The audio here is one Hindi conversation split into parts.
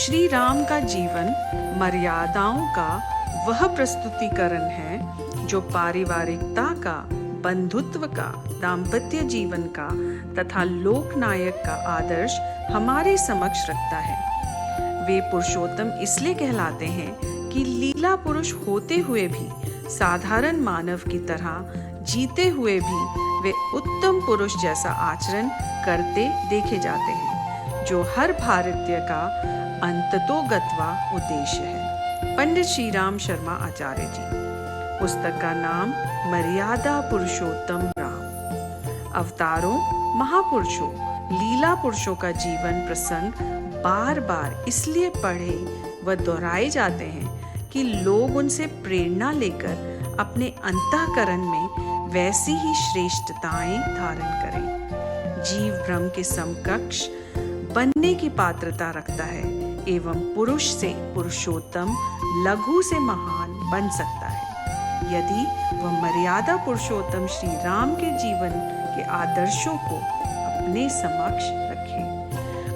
श्री राम का जीवन मर्यादाओं का वह प्रस्तुतिकरण है जो पारिवारिकता का, बंधुत्व का, दाम्पत्य जीवन का तथा लोकनायक का आदर्श हमारे समक्ष रखता है। वे पुरुषोत्तम इसलिए कहलाते हैं कि लीला पुरुष होते हुए भी साधारण मानव की तरह जीते हुए भी वे उत्तम पुरुष जैसा आचरण करते देखे जाते हैं, जो हर भारतीय का अंततोगत्वा उद्देश्य है। पंडित श्री राम शर्मा आचार्य जी। पुस्तक का नाम मर्यादा पुरुषोत्तम राम। अवतारों, महापुरुषों, लीला पुरुषों का जीवन प्रसंग बार बार इसलिए पढ़े व दोहराए जाते हैं कि लोग उनसे प्रेरणा लेकर अपने अंतःकरण में वैसी ही श्रेष्ठताएं धारण करें। जीव ब्रह्म के समकक्ष बनने की पात्रता रखता है एवं पुरुष से पुरुषोत्तम, लघु से महान बन सकता है यदि वह मर्यादा पुरुषोत्तम श्री राम के जीवन के आदर्शों को अपने समक्ष रखे।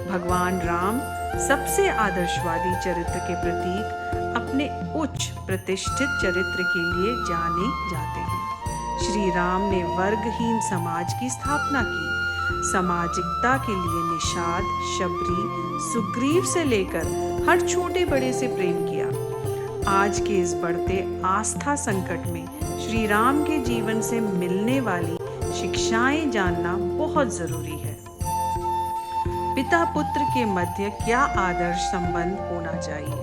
भगवान राम सबसे आदर्शवादी चरित्र के प्रतीक अपने उच्च प्रतिष्ठित चरित्र के लिए जाने जाते हैं। श्री राम ने वर्गहीन समाज की स्थापना की। सामाजिकता के लिए निषाद, शबरी, सुग्रीव से लेकर हर छोटे बड़े से प्रेम किया। आज के इस बढ़ते आस्था संकट में श्री राम के जीवन से मिलने वाली शिक्षाएं जानना बहुत जरूरी है। पिता पुत्र के मध्य क्या आदर्श संबंध होना चाहिए?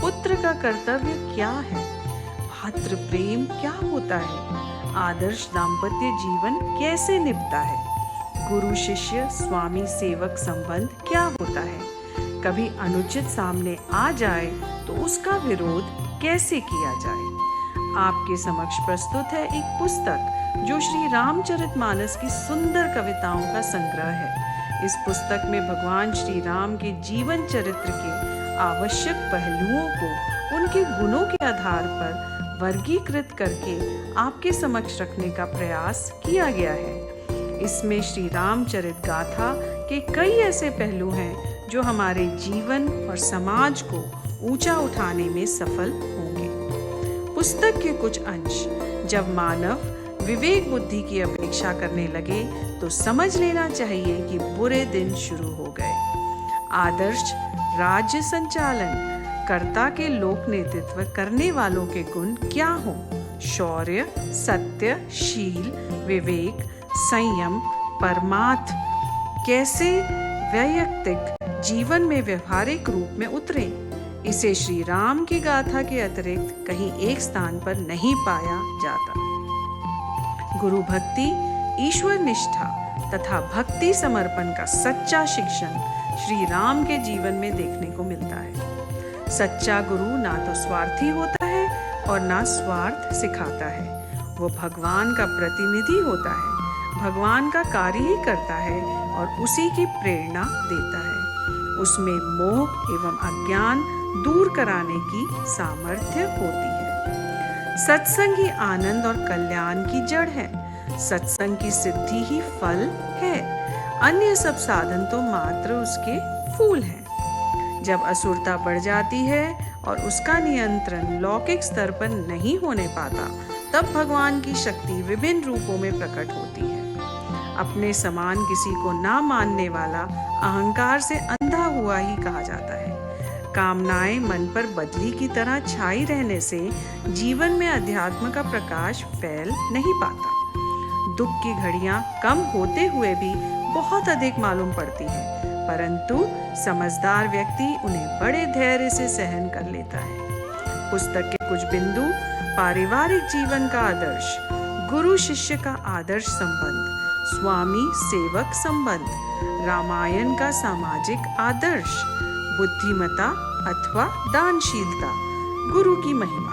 पुत्र का कर्तव्य क्या है? भातृ प्रेम क्या होता है? आदर्श दाम्पत्य जीवन कैसे निभता है? गुरु शिष्य स्वामी सेवक संबंध क्या होता है? कभी अनुचित सामने आ जाए तो उसका विरोध कैसे किया जाए? आपके समक्ष प्रस्तुत है एक पुस्तक जो श्री रामचरितमानस की सुंदर कविताओं का संग्रह है। इस पुस्तक में भगवान श्री राम के जीवन चरित्र के आवश्यक पहलुओं को उनके गुणों के आधार पर वर्गीकृत करके आपके समक्ष रखने का प्रयास किया गया है। इसमें श्री रामचरित गाथा के कई ऐसे पहलू हैं जो हमारे जीवन और समाज को ऊंचा उठाने में सफल होंगे। पुस्तक के कुछ अंश जब मानव विवेक बुद्धि की अपेक्षा करने लगे तो समझ लेना चाहिए कि बुरे दिन शुरू हो गए। आदर्श राज्य संचालन कर्ता के लोक नेतृत्व करने वालों के गुण क्या हो? शौर्य, सत्य, शील, विवेक, संयम, परमार्थ कैसे वैयक्तिक जीवन में व्यवहारिक रूप में उतरे? इसे श्री राम की गाथा के अतिरिक्त कहीं एक स्थान पर नहीं पाया जाता। गुरु भक्ति, ईश्वर निष्ठा तथा भक्ति समर्पण का सच्चा शिक्षण श्री राम के जीवन में देखने को मिलता है। सच्चा गुरु ना तो स्वार्थी होता है और ना स्वार्थ सिखाता है। वो भगवान का प्रतिनिधि होता है, भगवान का कार्य ही करता है और उसी की प्रेरणा देता है। उसमें मोह एवं अज्ञान दूर कराने की सामर्थ्य होती है। सत्संग ही आनंद और कल्याण की जड़ है। सत्संग की सिद्धि ही फल है। अन्य सब साधन तो मात्र उसके फूल हैं। जब असुरता बढ़ जाती है और उसका नियंत्रण लौकिक स्तर पर नहीं होने पाता, तब भगवान की शक्ति विभिन्न रूपों में प्रकट होती है। अपने समान किसी को ना मानने वाला अहंकार से अंधा हुआ ही कहा जाता है। कामनाएं मन पर बदली की तरह छाई रहने से जीवन में अध्यात्म का प्रकाश फैल नहीं पाता। दुख की घड़ियां कम होते हुए भी बहुत अधिक मालूम पड़ती है, परंतु समझदार व्यक्ति उन्हें बड़े धैर्य से सहन कर लेता है। पुस्तक के कुछ बिंदु: पारिवारिक जीवन का आदर्श, गुरु शिष्य का आदर्श संबंध, स्वामी सेवक संबंध, रामायण का सामाजिक आदर्श, बुद्धिमता अथवा दानशीलता, गुरु की महिमा।